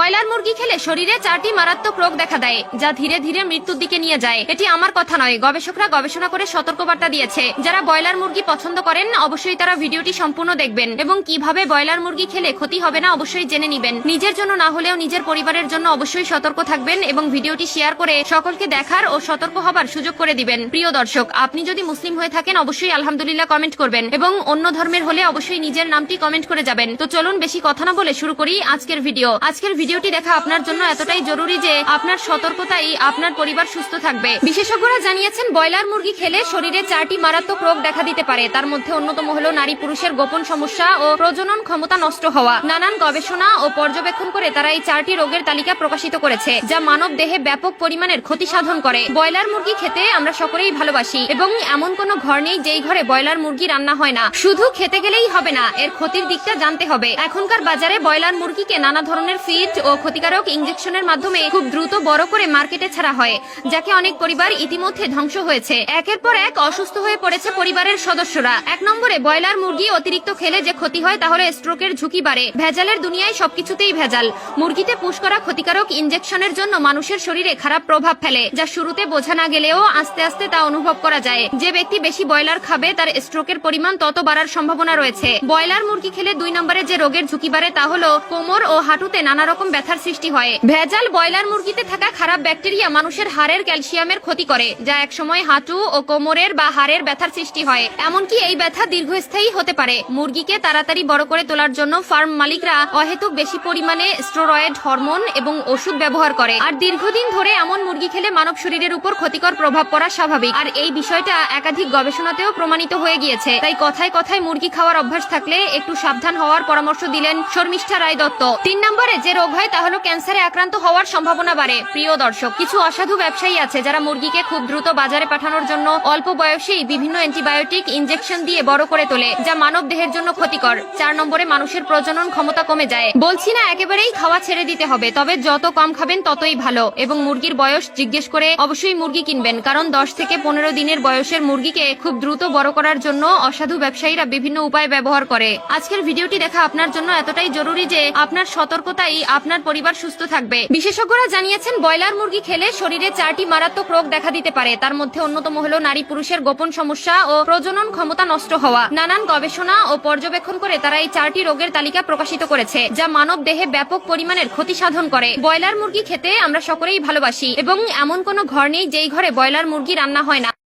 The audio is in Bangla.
ব্রয়লার মুরগি খেলে শরীরে 4টি মারাত্মক রোগ দেখা দেয়, যা ধীরে ধীরে মৃত্যুর দিকে নিয়ে যায়। এটি আমার কথা নয়, গবেষকরা গবেষণা করে সতর্কবার্তা দিয়েছে। যারা ব্রয়লার মুরগি পছন্দ করেন অবশ্যই তারা ভিডিওটি সম্পূর্ণ দেখবেন এবং কিভাবে ব্রয়লার মুরগি খেলে ক্ষতি হবে না অবশ্যই জেনে নেবেন। নিজের জন্য না হলেও নিজের পরিবারের জন্য অবশ্যই সতর্ক থাকবেন এবং ভিডিওটি শেয়ার করে সকলকে দেখার ও সতর্ক হবার সুযোগ করে দিবেন। প্রিয় দর্শক, আপনি যদি মুসলিম হয়ে থাকেন অবশ্যই আলহামদুলিল্লাহ কমেন্ট করবেন এবং অন্য ধর্মের হলে অবশ্যই নিজের নামটি কমেন্ট করে যাবেন। তো চলুন বেশি কথা না বলে শুরু করি আজকের ভিডিও। আজকের ভিডিওটি দেখা আপনার জন্য এতটাই জরুরি যে আপনার সতর্কতাই আপনার পরিবার সুস্থ থাকবে। বিশেষজ্ঞরা জানিয়েছেন ব্রয়লার মুরগি খেলে শরীরে 4টি মারাত্মক রোগ দেখা দিতে পারে। তার মধ্যে অন্যতম হলো নারী পুরুষের গোপন সমস্যা ও প্রজনন ক্ষমতা নষ্ট হওয়া। নানান গবেষণা ও পর্যবেক্ষণ করে তারা এই 4টি রোগের তালিকা প্রকাশিত করেছে, যা মানব দেহে ব্যাপক পরিমাণের ক্ষতি সাধন করে। ব্রয়লার মুরগি খেতে আমরা সকলেই ভালোবাসি এবং এমন কোনো ঘর নেই যেই ঘরে ব্রয়লার মুরগি রান্না হয় না। শুধু খেতে গেলেই হবে না, এর ক্ষতির দিকটা জানতে হবে। এখনকার বাজারে ব্রয়লার মুরগিকে নানা ধরনের ফিড ও ক্ষতিকারক ইনজেকশনের মাধ্যমে খুব দ্রুত বড় করে মার্কেটে ছাড়া হয়, যাকে অনেক পরিবার ইতিমধ্যে ধ্বংস হয়েছে। একের পর এক অসুস্থ হয়ে পড়েছে পরিবারের সদস্যরা। 1 নম্বরে ব্রয়লার মুরগি অতিরিক্ত খেলে যে ক্ষতি হয় তাহলে স্ট্রোকের ঝুঁকি বাড়ে। ভেজালের দুনিয়ায় সবকিছুতেই ভেজাল। মুরগিতে পুশ করা ক্ষতিকারক ইনজেকশনের জন্য মানুষের শরীরে খারাপ প্রভাব ফেলে, যা শুরুতে বোঝা না গেলেও আস্তে আস্তে তা অনুভব করা যায়। যে ব্যক্তি বেশি ব্রয়লার খাবে তার স্ট্রোকের পরিমাণ তত বাড়ার সম্ভাবনা রয়েছে। ব্রয়লার মুরগি খেলে 2 নম্বরে যে রোগের ঝুঁকি বাড়ে তা হলো কোমর ও হাঁটুতে নানা রকম ব্যথার সৃষ্টি হয়। ভেজাল ব্রয়লার মুরগিতে থাকা খারাপ ব্যাকটেরিয়া মানুষের হাড়ের ক্যালসিয়ামের ক্ষতি করে, যা একসময় হাঁটু ও কোমরের বা হাড়ের ব্যথার সৃষ্টি হয়। এমনকি এই ব্যথা দীর্ঘস্থায়ী হতে পারে। মুরগিকে তাড়াতাড়ি বড় করে তোলার জন্য ফার্ম মালিকরা অহেতুক বেশি পরিমাণে স্টেরয়েড হরমোন এবং ওষুধ ব্যবহার করে। আর দীর্ঘদিন ধরে এমন মুরগি খেলে মানব শরীরের উপর ক্ষতিকর প্রভাব পড়া স্বাভাবিক। আর এই বিষয়টা একাধিক গবেষণাতেও প্রমাণিত হয়ে গিয়েছে। তাই কথায় কথায় মুরগি খাওয়ার অভ্যাস থাকলে একটু সাবধান হওয়ার পরামর্শ দিলেন শর্মিষ্ঠা রায় দত্ত। 3 নম্বরে যে রোগ হয় তা হলো ক্যান্সারে আক্রান্ত হওয়ার সম্ভাবনা বাড়ে। প্রিয় দর্শক, কিছু অসাধু ব্যবসায়ী আছে যারা মুরগিকে খুব দ্রুত বাজারে পাঠানোর জন্য অল্প বয়সেই বিভিন্ন অ্যান্টিবায়োটিক ইনজেকশন দিয়ে বড় করে তোলে, যা মানব দেহের জন্য ক্ষতিকর। 4 নম্বরে মানুষের প্রজনন ক্ষমতা কমে যায়। বলছি না একেবারেই খাওয়া ছেড়ে দিতে হবে, তবে যত কম খাবেন ততই ভালো। এবং মুরগির বয়স জিজ্ঞেস করে অবশ্যই মুরগি কিনবেন, কারণ 10 থেকে 15 দিনের বয়সের মুরগিকে খুব দ্রুত বড় করার জন্য অসাধু ব্যবসায়ীরা বিভিন্ন উপায় ব্যবহার করে। আজকের ভিডিওটি দেখা আপনার জন্য এতটাই জরুরি যে আপনার সতর্কতাই আপনার পরিবার সুস্থ থাকবে। বিশেষজ্ঞরা জানিয়েছেন ব্রয়লার মুরগি খেলে শরীরে 4টি মারাত্মক রোগ দেখা দিতে পারে। তার মধ্যে অন্যতম হলো নারী পুরুষের গোপন সমস্যা ও প্রজনন ক্ষমতা নষ্ট হওয়া। নানান গবেষণা ও পর্যবেক্ষণ করে তারা এই 4টি রোগের তালিকা প্রকাশিত করেছে, যা মানব দেহে ব্যাপক পরিমাণের ক্ষতি সাধন করে। ব্রয়লার মুরগি খেতে আমরা সকলেই ভালোবাসি এবং এমন কোনো ঘর নেই যেই ঘরে ব্রয়লার মুরগি রান্না হয় না।